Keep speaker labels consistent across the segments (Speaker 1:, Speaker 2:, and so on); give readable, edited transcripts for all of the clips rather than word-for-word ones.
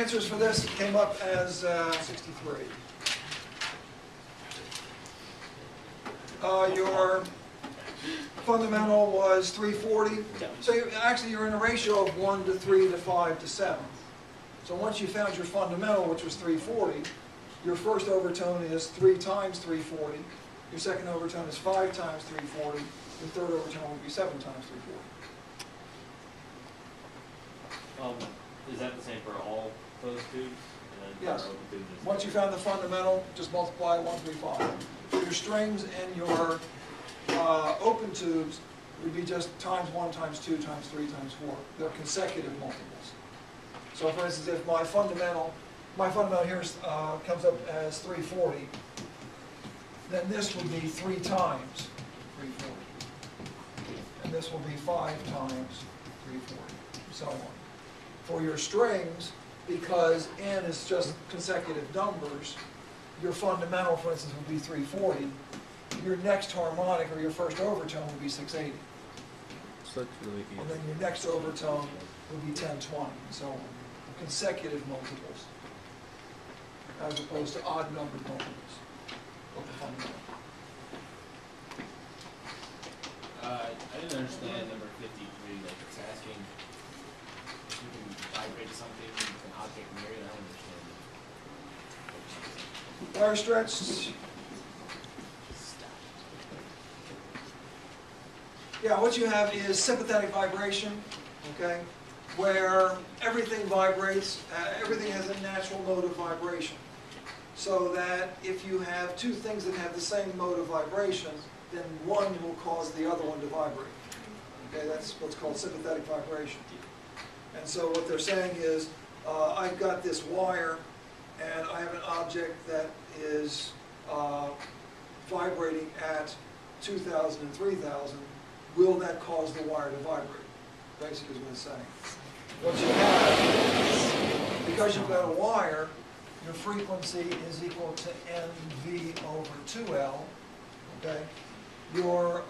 Speaker 1: answers for this came up as 63. Your fundamental was 340. So actually you're in a ratio of 1 to 3 to 5 to 7. So once you found your fundamental, which was 340, your first overtone is 3 times 340. Your second overtone is 5 times 340. Your third overtone would be 7 times 340.
Speaker 2: Is that the same for all closed tubes?
Speaker 1: Yes. Once you found the fundamental, just multiply 135. For your strings and your open tubes would be just times 1 times 2 times 3 times 4. They're consecutive multiples. So for instance, if my fundamental here comes up as 340, then this would be 3 times 340. And this will be 5 times 340, so on. For your strings, because n is just consecutive numbers, your fundamental, for instance, would be 340. Your next harmonic, or your first overtone, would be 680.
Speaker 3: So that's really easy.
Speaker 1: And then your next overtone would be 1020, and so on. Consecutive multiples, as opposed to odd numbered multiples of the fundamental.
Speaker 4: I didn't understand number 53. Like it's asking if you can vibrate something with an object near it. I don't understand.
Speaker 1: Wire stretch. Yeah, what you have is sympathetic vibration, okay, where everything vibrates, everything has a natural mode of vibration. So that if you have two things that have the same mode of vibration, then one will cause the other one to vibrate. Okay, that's what's called sympathetic vibration. And so what they're saying is, I've got this wire, and I have an object that is vibrating at 2,000 and 3,000. Will that cause the wire to vibrate? Basically is what it's saying. What you have, because you've got a wire, your frequency is equal to NV over 2L, okay? Your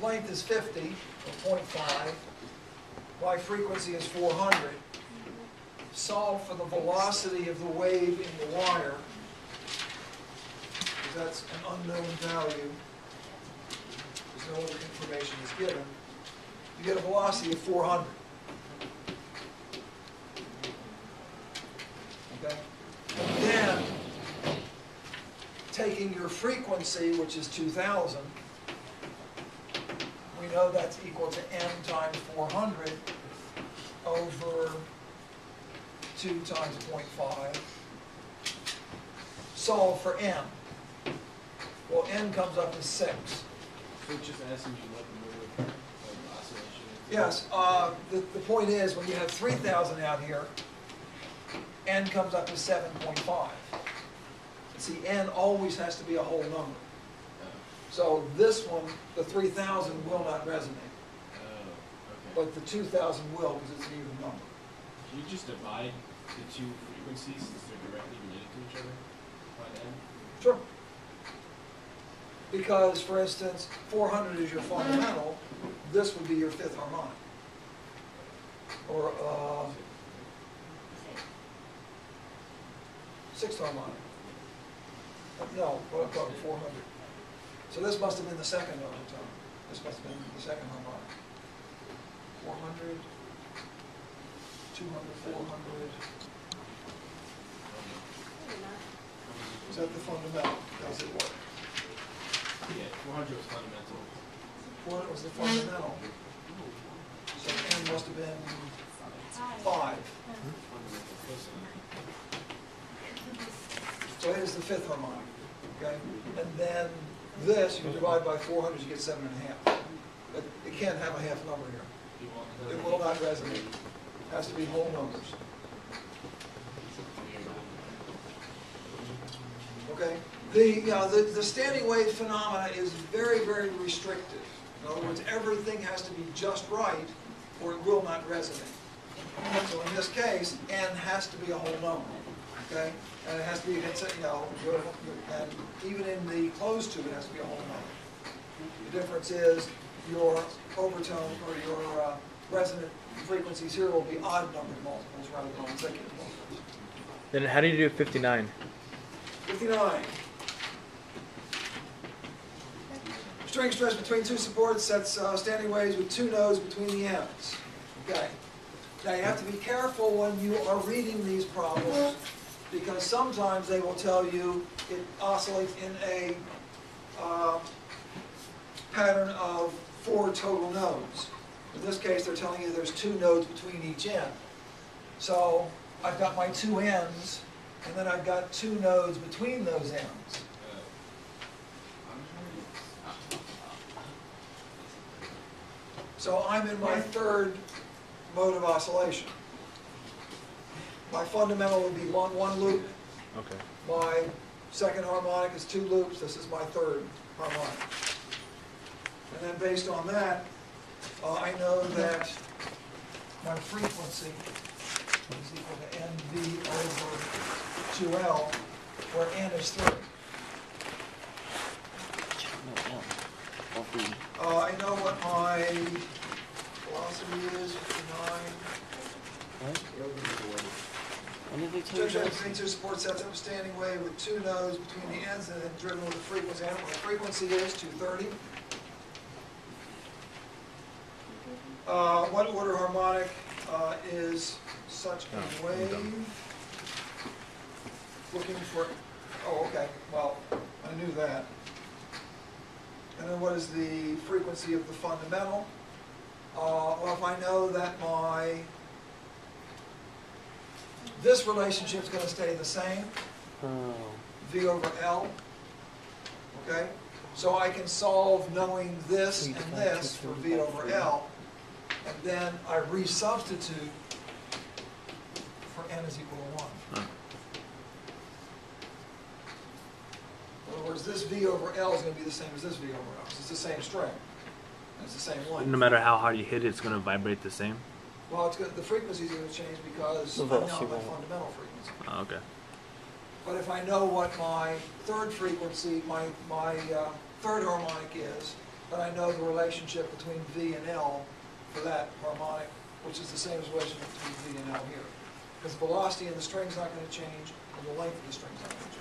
Speaker 1: length is 50, or 0.5. My frequency is 400. Solve for the velocity of the wave in the wire, because that's an unknown value. There's no other information is given. You get a velocity of 400. Okay? And then, taking your frequency, which is 2,000, we know that's equal to n times 400 over 2 times 0.5. Solve for n. Well, n comes up to 6.
Speaker 4: So it's just asking you what the mode of oscillation is?
Speaker 1: Yes, the point is, when you have 3,000 out here, n comes up to 7.5. See, n always has to be a whole number. So this one, the 3,000 will not resonate.
Speaker 4: Okay.
Speaker 1: But the 2,000 will, because it's an even number.
Speaker 4: Can you just divide the two frequencies since they're directly related to each other by n?
Speaker 1: Sure. Because, for instance, 400 is your fundamental, this would be your fifth harmonic. Or sixth harmonic. No, what I'm talking 400. So this must have been the second overtone. This must have been the second harmonic. 400, 200, 400. Is that the fundamental? Does it work?
Speaker 4: Yeah, 400 was fundamental.
Speaker 1: 400 was the fundamental. So n must have been 5. So here's the fifth harmonic. Okay? And then this, you divide by 400, you get 7.5. But it can't have a half number here. It will not resonate. It has to be whole numbers. Okay? The standing wave phenomena is very, very restrictive. In other words, everything has to be just right or it will not resonate. So in this case, n has to be a whole number. okay? And it has to be, you know, and even in the closed tube, it has to be a whole number. The difference is your overtone or your resonant frequencies here will be odd numbered multiples rather than consecutive multiples.
Speaker 3: Then how do you do 59?
Speaker 1: 59. String stretched between two supports sets standing waves with two nodes between the ends. Okay. Now you have to be careful when you are reading these problems because sometimes they will tell you it oscillates in a pattern of 4 total nodes. In this case, they're telling you there's 2 nodes between each end. So I've got my 2 ends, and then I've got 2 nodes between those ends. So I'm in my 3rd mode of oscillation. My fundamental would be one loop.
Speaker 3: Okay.
Speaker 1: My second harmonic is 2 loops. This is my 3rd harmonic. And then based on that, I know that my frequency is equal to NV over 2L, where N is 3. I know what my velocity is, 59.
Speaker 5: When did they tell you
Speaker 1: Junction
Speaker 5: this?
Speaker 1: between 2 support sets up a standing wave with 2 nodes between the ends and then driven with a frequency. I know what my frequency is, 230. What order harmonic is such a wave? Looking for, oh, okay, well, I knew that. And then what is the frequency of the fundamental? Well, if I know that this relationship is going to stay the same,
Speaker 5: Oh.
Speaker 1: V over L, okay? So I can solve knowing this and this for V over L, and then I resubstitute for N is equal to 1. In other words, this V over L is going to be the same as this V over L. It's the same string. And it's the same length.
Speaker 3: No matter how hard you hit it, it's going to vibrate the same?
Speaker 1: Well, the frequency is going to change because I know my fundamental frequency.
Speaker 3: Oh, okay.
Speaker 1: But if I know what my 3rd frequency, my 3rd harmonic is, then I know the relationship between V and L for that harmonic, which is the same as the relationship between V and L here. Because the velocity in the string's not going to change, and the length of the string's not going to change.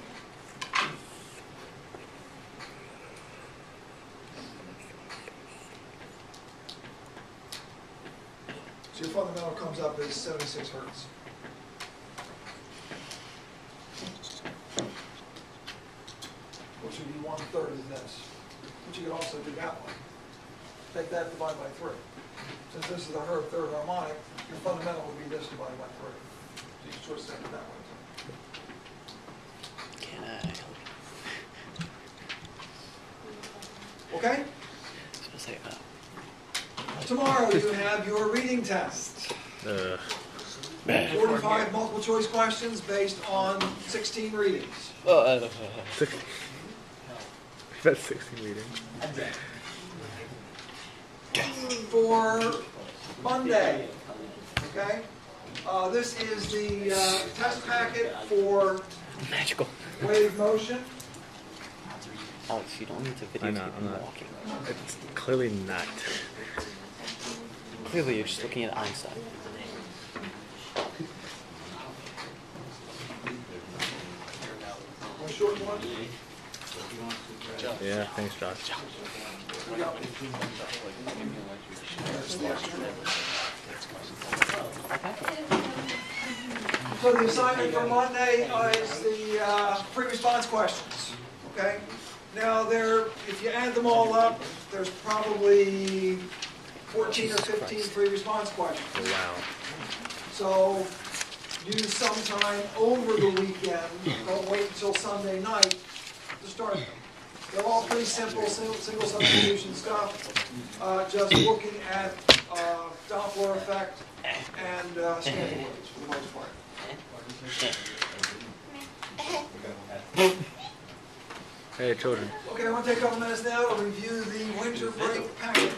Speaker 1: So your fundamental comes up as 76 hertz. Which would be 1/3 of this. But you could also do that one. Take that divided by 3. Since this is the 3rd harmonic, your fundamental would be this divided by 3. So you can short circuit that way too.
Speaker 5: Can I?
Speaker 1: Okay?
Speaker 5: So say,
Speaker 1: Tomorrow you have your reading test. 45 multiple choice questions based on 16 readings.
Speaker 3: That's 16 readings.
Speaker 1: For Monday, okay? This is the test packet for
Speaker 5: magical.
Speaker 1: wave motion.
Speaker 5: Alex, you don't need to
Speaker 3: I
Speaker 5: videotape
Speaker 3: know, I'm
Speaker 5: me
Speaker 3: not.
Speaker 5: walking.
Speaker 3: It's clearly not.
Speaker 5: Clearly, you're just looking at Einstein.
Speaker 1: One short one.
Speaker 3: Yeah, thanks, Josh.
Speaker 1: So the assignment for Monday is the pre-response questions, okay? Now if you add them all up, there's probably 14 or 15 pre-response questions.
Speaker 3: Oh, wow.
Speaker 1: So use some time over the weekend, don't wait until Sunday night to start them. They're all pretty simple, single substitution stuff, just looking at Doppler effect and standing waves for the most part.
Speaker 3: Hey, children.
Speaker 1: Okay, I want to take a couple minutes now to review the winter break packet.